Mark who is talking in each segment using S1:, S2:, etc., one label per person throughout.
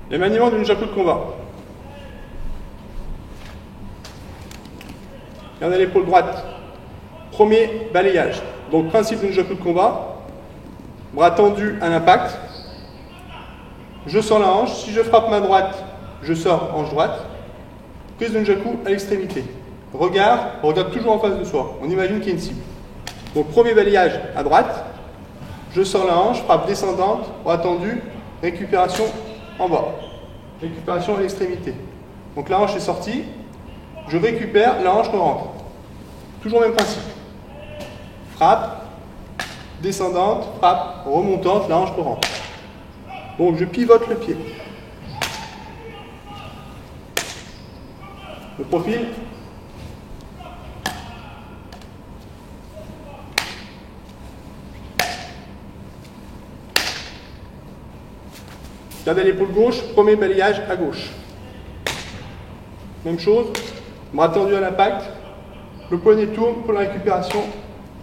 S1: Les maniements du nunchaku de combat. Gardez l'épaule droite. Premier balayage. Donc principe du nunchaku de combat. Bras tendus à l'impact. Je sors la hanche. Si je frappe main droite, je sors hanche droite. Prise de nunchaku à l'extrémité. Regard, on regarde toujours en face de soi. On imagine qu'il y a une cible. Donc premier balayage à droite. Je sors la hanche, frappe descendante, bras tendu, récupération en bas. Récupération à l'extrémité. Donc la hanche est sortie. Je récupère, la hanche rentre. Toujours le même principe. Frappe, descendante, frappe, remontante, la hanche rentre. Donc je pivote le pied. Le profil. Gardez l'épaule gauche, premier balayage à gauche. Même chose, bras tendu à l'impact, le poignet tourne pour la récupération.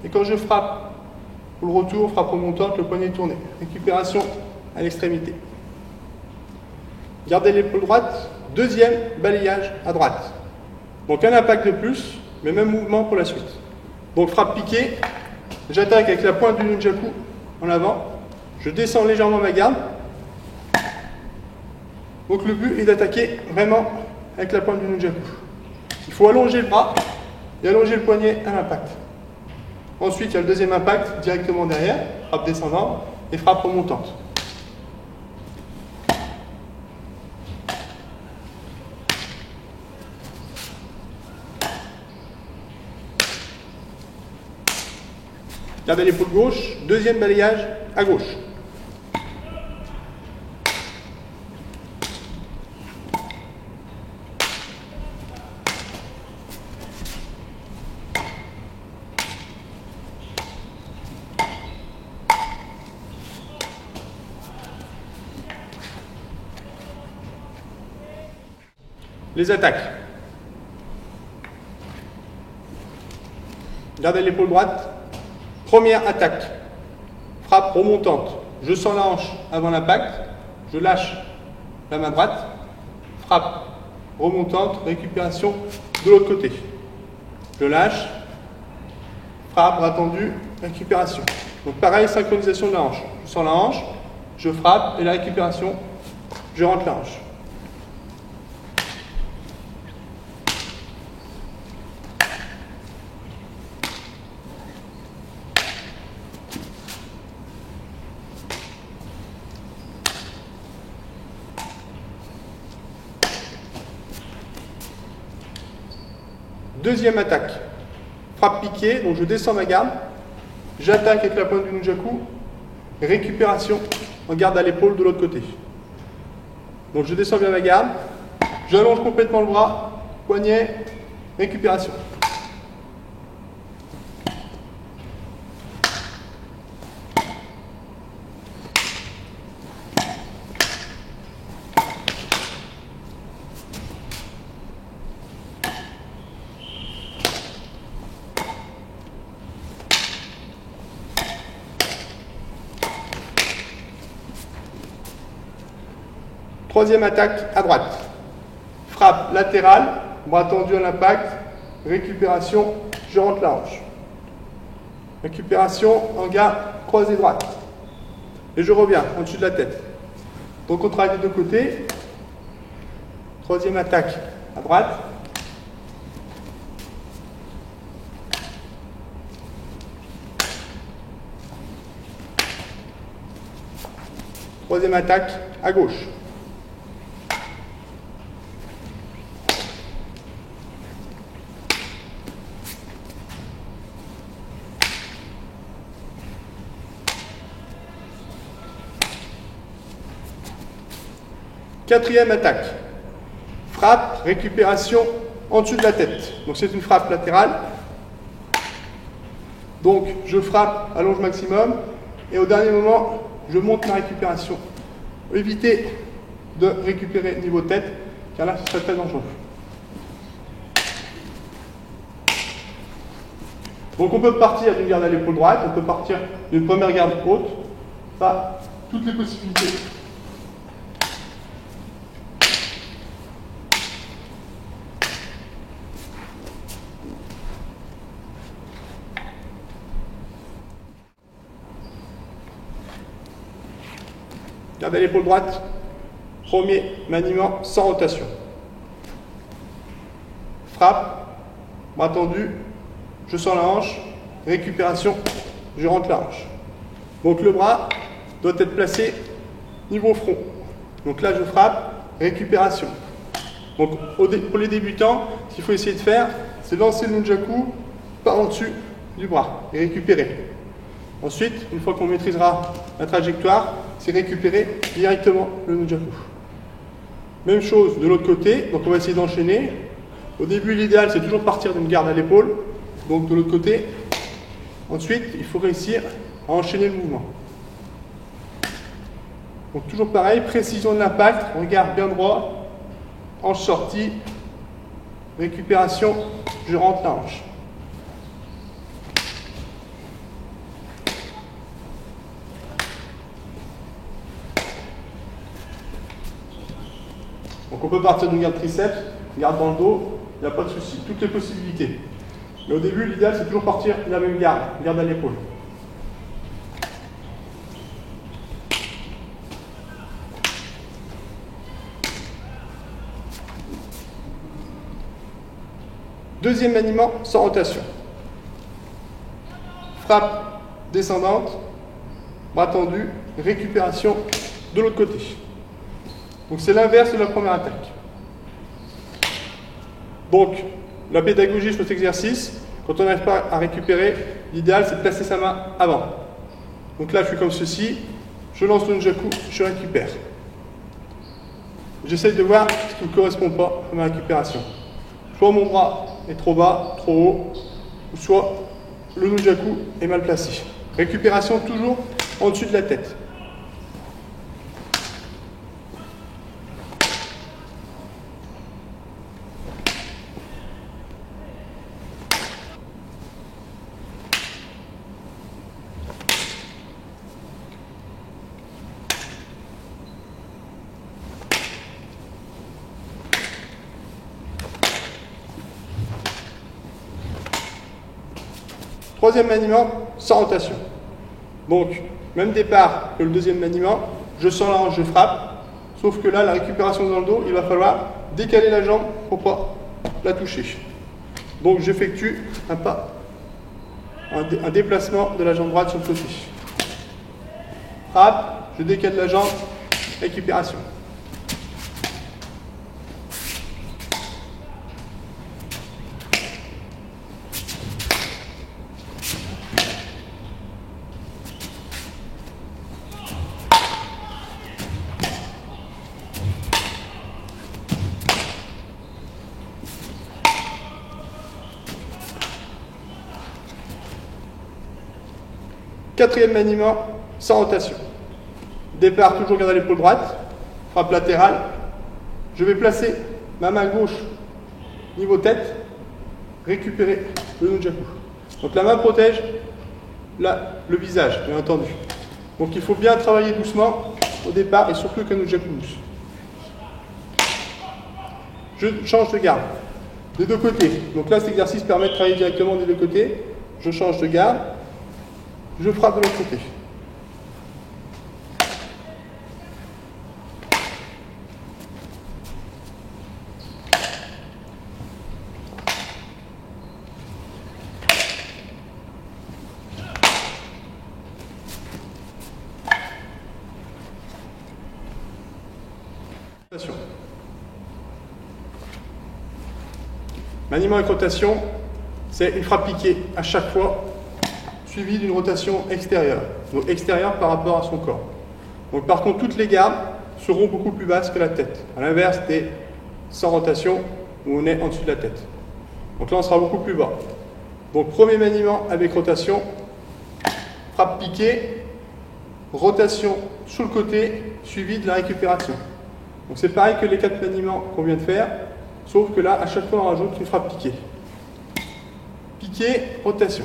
S1: Et quand je frappe pour le retour, frappe remontante, le poignet tourné. Récupération à l'extrémité. Gardez l'épaule droite, deuxième balayage à droite. Donc un impact de plus, mais même mouvement pour la suite. Donc frappe piquée, j'attaque avec la pointe du nunchaku en avant, je descends légèrement ma garde. Donc le but est d'attaquer vraiment avec la pointe du nunchaku. Il faut allonger le bras et allonger le poignet à l'impact. Ensuite, il y a le deuxième impact directement derrière, frappe descendante et frappe remontante. Gardez l'épaule gauche, deuxième balayage à gauche. Les attaques. Gardez l'épaule droite. Première attaque. Frappe remontante. Je sens la hanche avant l'impact. Je lâche la main droite. Frappe remontante. Récupération de l'autre côté. Je lâche. Frappe, bras tendu. Récupération. Donc pareil, synchronisation de la hanche. Je sens la hanche. Je frappe et la récupération. Je rentre la hanche. Deuxième attaque, frappe piquée, donc je descends ma garde, j'attaque avec la pointe du nunchaku, récupération en garde à l'épaule de l'autre côté. Donc je descends bien ma garde, j'allonge complètement le bras, poignet, récupération. Troisième attaque à droite. Frappe latérale, bras tendu à l'impact, récupération, je rentre la hanche. Récupération en garde croisée droite. Et je reviens au-dessus de la tête. Donc on travaille des deux côtés. Troisième attaque à droite. Troisième attaque à gauche. Quatrième attaque. Frappe, récupération en dessus de la tête. Donc c'est une frappe latérale. Donc je frappe, allonge maximum. Et au dernier moment, je monte ma récupération. Évitez de récupérer niveau tête, car là ce serait très dangereux. Donc on peut partir d'une garde à l'épaule droite, on peut partir d'une première garde haute. Ça, toutes les possibilités. garde à l'épaule droite. Premier maniement sans rotation. Frappe, bras tendu, je sors la hanche, récupération, je rentre la hanche. Donc le bras doit être placé niveau front. Donc là je frappe, récupération. Donc pour les débutants, ce qu'il faut essayer de faire, c'est lancer le nunchaku par en dessus du bras et récupérer. Ensuite, une fois qu'on maîtrisera la trajectoire, c'est récupérer directement le nunchaku. Même chose de l'autre côté, donc on va essayer d'enchaîner. Au début, l'idéal, c'est toujours partir d'une garde à l'épaule, donc de l'autre côté. Ensuite, il faut réussir à enchaîner le mouvement. Donc toujours pareil, précision de l'impact, regard bien droit, hanche sortie, récupération, je rentre la hanche. Donc on peut partir d'une garde triceps, garde dans le dos, il n'y a pas de souci, toutes les possibilités. Mais au début, l'idéal c'est toujours partir de la même garde à l'épaule. Deuxième maniement sans rotation. Frappe descendante, bras tendu, récupération de l'autre côté. Donc c'est l'inverse de la première attaque. Donc la pédagogie sur cet exercice, quand on n'arrive pas à récupérer, l'idéal c'est de placer sa main avant. Donc là je suis comme ceci, je lance le nunchaku, je récupère. J'essaye de voir ce qui ne correspond pas à ma récupération. Soit mon bras est trop bas, trop haut, ou soit le nunchaku est mal placé. Récupération toujours en dessus de la tête. Troisième maniement, sans rotation. Donc, même départ que le deuxième maniement, je sens la hanche, je frappe, sauf que là, la récupération dans le dos, il va falloir décaler la jambe pour ne pas la toucher. Donc, j'effectue un pas, un déplacement de la jambe droite sur le côté. Frappe, je décale la jambe, récupération. Quatrième maniement, sans rotation. Départ, toujours garde à l'épaule droite, frappe latérale. Je vais placer ma main gauche niveau tête, récupérer le nunchaku. Donc la main protège le visage, bien entendu. Donc il faut bien travailler doucement au départ et surtout qu'un nunchaku mousse. Je change de garde des deux côtés. Donc là, cet exercice permet de travailler directement des deux côtés. Je change de garde. Je frappe de l'autre côté. Maniement avec rotation, c'est une frappe piquée à chaque fois, suivi d'une rotation extérieure, donc extérieure par rapport à son corps. Donc par contre, toutes les gardes seront beaucoup plus basses que la tête. À l'inverse des sans rotation, où on est en dessous de la tête. Donc là, on sera beaucoup plus bas. Donc premier maniement avec rotation, frappe piquée, rotation sur le côté, suivi de la récupération. Donc c'est pareil que les 4 maniements qu'on vient de faire, sauf que là, à chaque fois, on rajoute une frappe piquée. Piquée, rotation.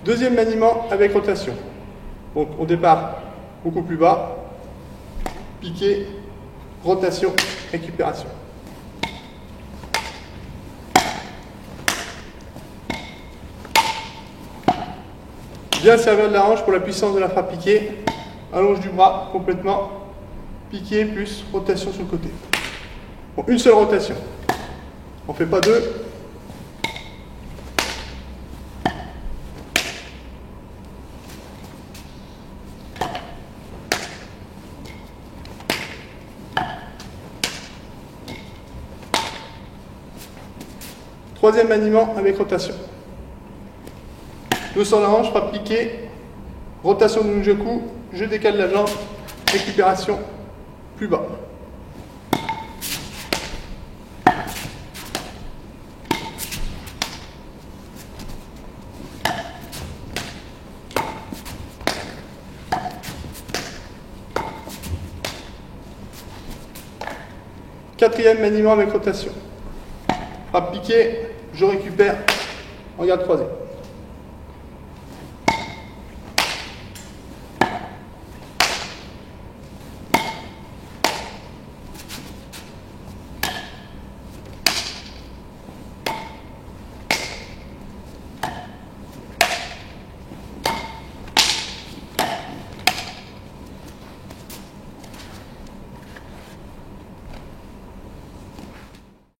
S1: Deuxième maniement avec rotation. Donc au départ, beaucoup plus bas, piqué, rotation, récupération. Bien servir de la hanche pour la puissance de la frappe piquée. Allonge du bras complètement, piqué plus rotation sur le côté. Bon, une seule rotation. On ne fait pas deux. Troisième maniement avec rotation. Je sors la hanche, frappe piquée, rotation de nunchaku, je décale la jambe, récupération, plus bas. Quatrième maniement avec rotation. Frappe piquée, je récupère en garde croisée.